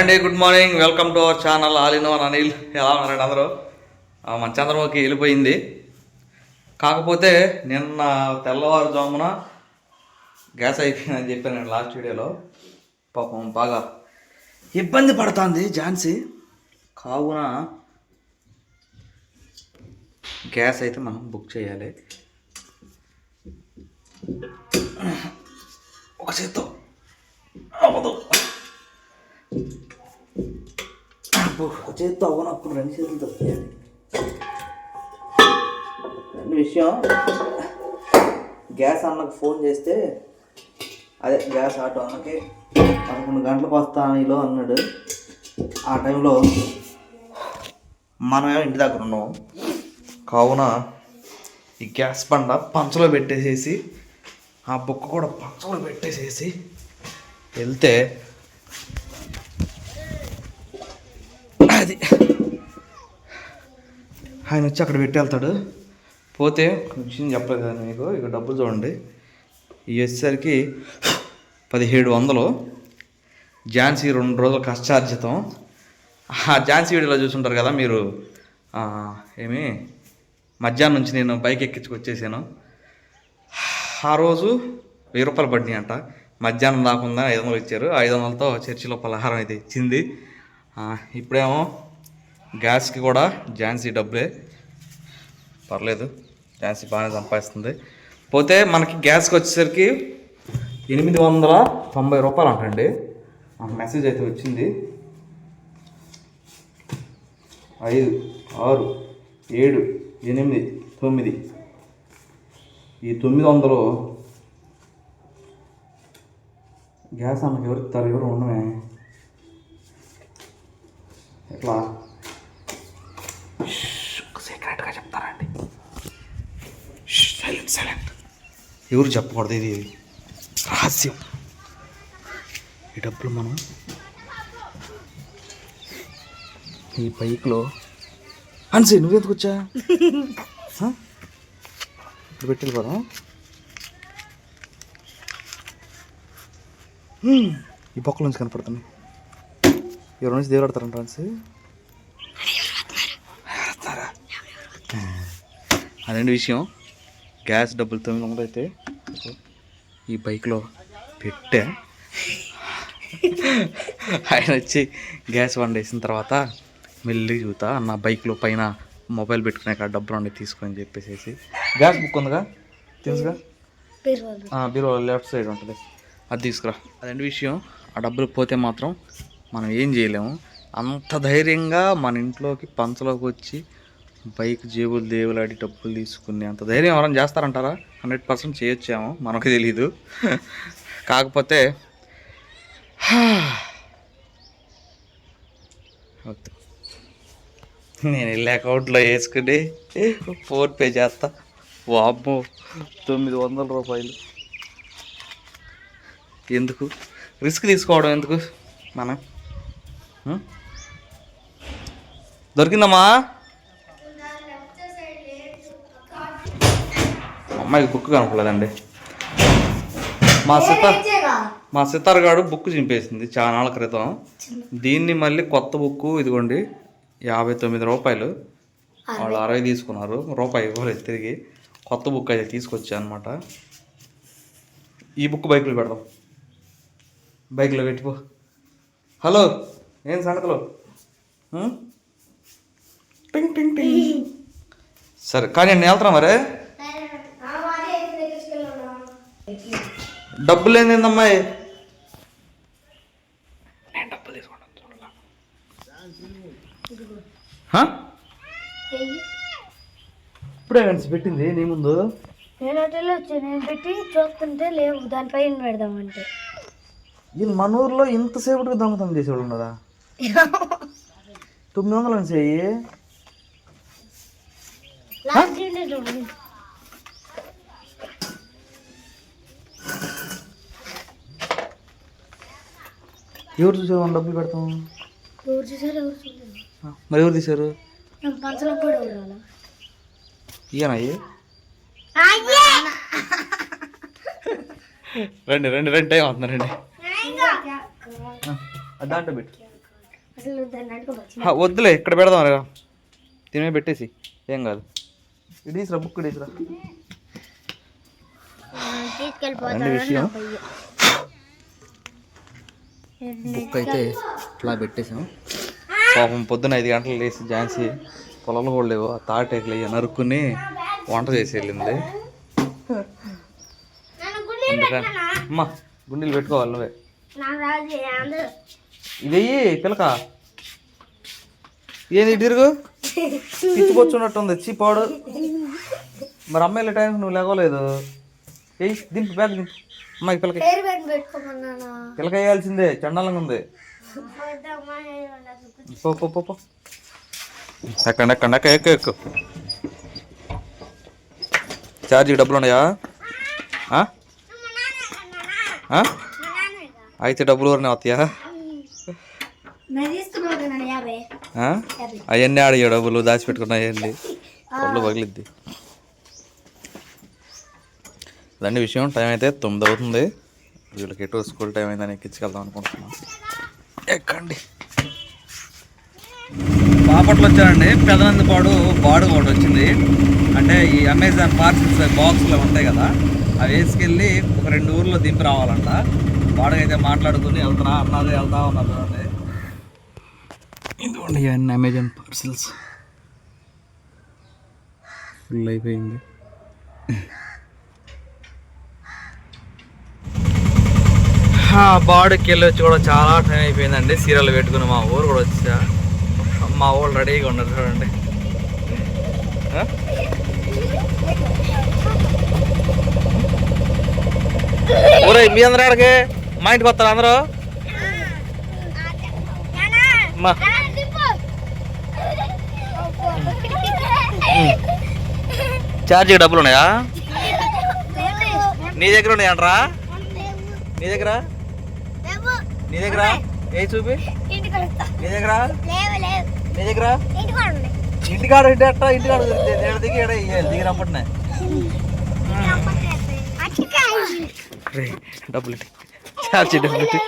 Hi అండి, good morning. Welcome to our channel all in one Anil. ఎలా ఉన్నారండి అందరూ? మన చంద్రబాబుకి వెళ్ళిపోయింది. కాకపోతే నిన్న తెల్లవారుజామున గ్యాస్ అయిపోయిందని చెప్పాను నేను లాస్ట్ వీడియోలో. పాపం బాగా ఇబ్బంది పడుతుంది ఝాన్సీ. కావున గ్యాస్ అయితే మనం బుక్ చేయాలి. ఒక చేత్తో అవ్వదు, చేత్తో అవ్వనప్పుడు రెండు చేతులతో చేయాలి. విషయం, గ్యాస్ అన్నకు ఫోన్ చేస్తే అదే గ్యాస్ ఆటో అన్నకి 11 గంటలకు వస్తానిలో అన్నాడు. ఆ టైంలో మనమేమో ఇంటి దగ్గర ఉన్నాము. కావున ఈ గ్యాస్ బండ పంచలో పెట్టేసేసి ఆ బుక్ కూడా పంచలో పెట్టేసేసి వెళ్తే అది ఆయన వచ్చి అక్కడ పెట్టి వెళ్తాడు. పోతే విషయం చెప్పలేదు కదా మీకు. ఇక డబ్బులు చూడండి, ఇవి వచ్చేసరికి 1700. ఝాన్సీ 2 రోజులు కష్టార్జితం. ఆ ఝాన్సీ వీడియోలో చూసుంటారు కదా మీరు. ఏమి మధ్యాహ్నం నుంచి నేను బైక్ ఎక్కించుకొచ్చేసాను. ఆ రోజు 1000 రూపాయలు పడినాయి అంట. మధ్యాహ్నం దాకుండా 500 ఇచ్చారు. 500తో చర్చిలో పలహారం అయితే ఇచ్చింది. ఇప్పుడేమో గ్యాస్కి కూడా ఝాన్సీ డబ్బులే. పర్లేదు, ఝాన్సీ బాగానే సంపాదిస్తుంది. పోతే మనకి గ్యాస్కి వచ్చేసరికి 890 రూపాయలు అంటండి. మెసేజ్ అయితే వచ్చింది. 5, 6, 7, 8, 9 ఈ 900 గ్యాస్ అన్నకి ఎవరు ఇస్తారు? ఎవరు ఉండమే. ఎట్లా సీక్రెట్గా చెప్తారండి. సైలెంట్ సైలెంట్, ఎవరు చెప్పకూడదు, ఇది రహస్యం. ఈ డబ్బులు మనం ఈ బైక్లో అన్సీ నువ్వెందుకు వచ్చా ఇప్పుడు పెట్టి కదా. ఈ పక్కల నుంచి కనపడుతున్నాయి. ఎవరి నుంచి దేవుడు ఆడతారంట అన్సీ. అదండి విషయం. గ్యాస్ డబ్బులు 900 అయితే ఈ బైక్లో పెట్టా. ఆయన వచ్చి గ్యాస్ వండేసిన తర్వాత మెల్లిగా చూతా నా బైక్లో పైన మొబైల్ పెట్టుకునే కాడ డబ్బులు ఉండి తీసుకొని చెప్పేసి. గ్యాస్ బుక్ ఉందిగా, తెలుసుగా, బీరో లెఫ్ట్ సైడ్ ఉంటుంది, అది తీసుకురా. అదండి విషయం. ఆ డబ్బులు పోతే మాత్రం మనం ఏం చేయలేము. అంత ధైర్యంగా మన ఇంట్లోకి పంచలోకి వచ్చి బైక్ జేబులు దేవులాడి డబ్బులు తీసుకుని అంత ధైర్యం ఎవరైనా చేస్తారంటారా? 100% చేయొచ్చేమో, మనకు తెలీదు. కాకపోతే నేను వెళ్ళి అకౌంట్లో వేసుకుని ఫోన్పే చేస్తా. వామ్మో 900 రూపాయలు ఎందుకు రిస్క్ తీసుకోవడం, ఎందుకు మనం. దొరికిందమ్మా అమ్మాయికి బుక్ కనపడలేదండి. మా సితార్ గారు బుక్ చింపేసింది చాలా నాళ్ళ క్రితం. దీన్ని మళ్ళీ కొత్త బుక్ ఇదిగోండి 59 రూపాయలు. వాళ్ళు 60 తీసుకున్నారు, రూపాయి ఇవ్వలేదు తిరిగి. కొత్త బుక్ అయితే తీసుకొచ్చా అనమాట. ఈ బుక్ బైక్లో పెడదాం, బైక్లో పెట్టిపో. హలో, ఏం సంగతిలో? టింగ్ టింగ్ టింగ్. సరే కానీ నేను వెళ్తున్నా మరి. డబ్బులు ఏందమ్మాయి? నేను డబ్బులు తీసుకుంటాను. ఇప్పుడే కలిసి పెట్టింది నీ ముందు. నేను హోటల్లో వచ్చి నేను పెట్టి చూస్తుంటే లేవు, దానిపైన పెడదామంటే. ఇది మన ఊర్లో ఇంతసేపటికి దొంగతనం చేసేవాళ్ళు ఉన్నారా? 900 చెయ్యి. ఎవరు చూసారు మనం డబ్బులు పెడతాం? ఎవరు చూసారు? ఎవరు చూసారు? మరి ఎవరు తీశారు? పంచలో కూడా ఎవరు? ఇయ్యనా? రండి రండి రండి, టైం అవుతుంది రండి. దాంట్లో పెట్టు. అసలు దాన్ని అడుగువచ్చు. వద్దులే ఇక్కడ పెడదాం రా, తినే పెట్టేసి ఏం కాదు. ఇడీసరా బుక్ ఇడీసరా తీసుకెళ్ళిపోతాను విషయం. బుక్ అయితే ఇట్లా పెట్టేసాం. పాపం పొద్దున 5 గంటలు లేచి ఝాన్సీ పొలంలో కూడా లేవు, ఆ తాటేకలు అయ్యి నరుక్కుని వంట చేసి వెళ్ళింది. అందుకని అమ్మా గుండెలు పెట్టుకోవాలి నువ్వే. ఇది పిలక ఏంది ఇటు తిరుగు, పిచ్చిపోచున్నట్టుంది చీపాడు. మరి అమ్మాయిల టైంకి నువ్వు లేవలేదు. ఏయ్ దింపు బ్యాగ్ దింపు. అమ్మాయి పిలక పిలక వేయాల్సిందే, చండాలంగా ఉంది. పో పో పో పో ఎక్కండి ఎక్కండి ఎక్క ఎక్కు ఎక్కు. ఛార్జీకి డబ్బులు ఉన్నాయా? అయితే డబ్బులు ఎవరిని వస్తాయా? అవన్నీ ఆడియో డబ్బులు దాచిపెట్టుకున్నాయండి, ఒళ్ళు పగిలిద్ది. అదండి విషయం. టైం అయితే 9 అవుతుంది. వీళ్ళకి ఎటు స్కూల్ టైం అయిందని ఎక్కించుకెళ్దాం అనుకుంటున్నాం. ఎక్కండి. బాపట్ల వచ్చానండి. పెదనందిపాడు బాడు ఒకటి వచ్చింది. అంటే ఈ అమెజాన్ పార్సిల్స్ బాక్స్లో ఉంటాయి కదా, అవి వేసుకెళ్ళి ఒక 2 ఊర్లో దింపి రావాలంట. వాడకైతే మాట్లాడుకుని వెళ్తున్నా అన్నది, వెళ్తా ఉన్నారు చూడండి. ఇదిగోండి ఇవన్నీ అమెజాన్ పార్సిల్స్. ఫుల్ అయిపోయింది. బాడుకి వెళ్ళి వచ్చి కూడా చాలా టైం అయిపోయిందండి. సీరియల్ పెట్టుకుని మా ఊరు కూడా వచ్చా. మా ఊళ్ళు రెడీగా ఉన్నారు చూడండి. ఊరే మీ అందరూ ఆడకే మా ఇంటికి వస్తారు అందరూ. ఛార్జీకి డబ్బులు ఉన్నాయా? నీ దగ్గర ఉన్నాయంట్రా? నీ దగ్గర నీ దగ్గర ఏ చూపి. నీ దగ్గర నీ దగ్గర ఇంటికాడ అట్ట ఇంటికాడ నేను దిగి దిగి రమ్మంటున్నా. డబ్బులు ఇటు ఛార్జీ డబ్బులు ఇటు.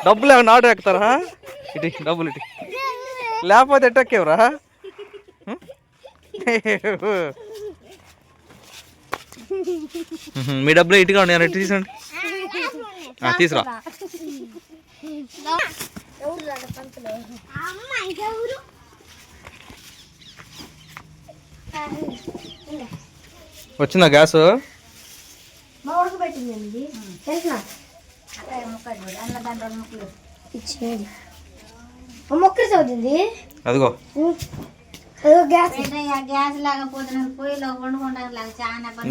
డబ్బులు ఏమన్నా ఆటో ఎక్కుతారా? ఇటు డబ్బులు ఇటు, లేకపోతే ఎట్టెక్కేవరా? మీ డబ్బులు ఇటుగా ఉన్నాయి, ఎట్టు తీసుకోండి. తీసురా. వచ్చిందా గ్యాస్? అదిగో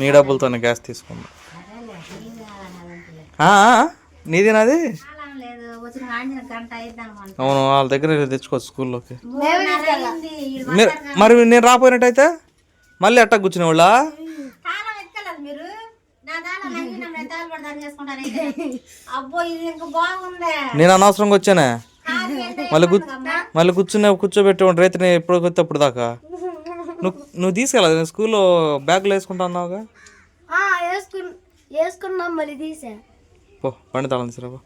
నీ డబ్బులతోనే గ్యాస్ తీసుకుందా? నీది నాది? అవును, వాళ్ళ దగ్గర తెచ్చుకోవచ్చు స్కూల్లోకి. మరి నేను రాపోయినట్టయితే మళ్ళీ అట్టా కూర్చునే వాళ్ళ. నేను అనవసరంగా వచ్చానే. మళ్ళీ కూర్చోబెట్టి రైతుని ఎప్పుడు కొత్తే అప్పుడు దాకా నువ్వు తీసుకెళ్ళదు. స్కూల్లో బ్యాగులు వేసుకుంటా అన్నావుగా. పో బండి తాళం తీసుకురా.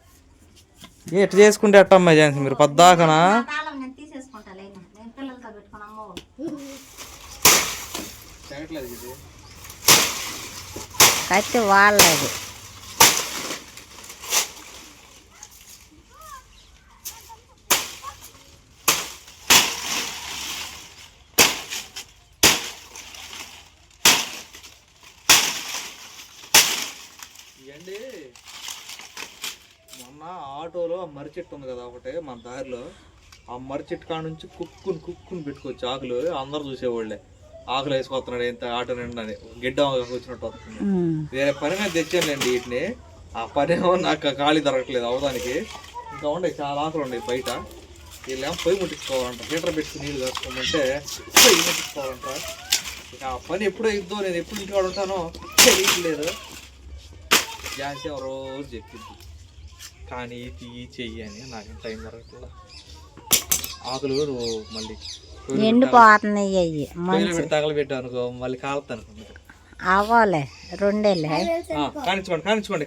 ఎట్లా చేసుకుంటే ఎట్ట అమ్మాయి ఝాన్సీ మీరు పద్దాకనా? అయితే వాళ్ళది ఇవ్వండి. మొన్న ఆటోలో మర్రి చెట్టు ఉంది కదా ఒకటే మన దారిలో, ఆ మర్రి చెట్టు కాడ నుంచి కుక్కుని పెట్టుకోవచ్చు ఆకులు. అందరు చూసేవాళ్ళే ఆకులు వేసుకొస్తున్నాడు ఎంత ఆటో నిండా గిడ్డ వచ్చినట్టు వస్తుంది. వేరే పని మీద తెచ్చానులేండి వీటిని. ఆ పని ఏమో నాకు ఖాళీ దొరకట్లేదు అవడానికి. ఇంకా ఉండే చాలా ఆకులు ఉన్నాయి బయట. వీళ్ళేమో పొయ్యి ముట్టించుకోవాలంట. హీటర్ పెట్టుకుని నీళ్ళు కాసుకోమంటే పొయ్యి ముట్టించుకోవాలంట. ఇక ఆ పని ఎప్పుడో ఇద్దో, నేను ఎప్పుడు ఇంటికాడ ఉంటానో తెలియట్లేదు. ఝాన్సీ రోజు చెప్పింది కానీ చెయ్యి అని, నాకేం టైం దొరకట్లేదు. ఆకులు మళ్ళీ ఎండిపోతున్నాయి. తగలబెట్టా అనుకో మళ్ళీ కాలుతా అనుకో. అవ్వలే రెండేలే కానిచ్చుకోండి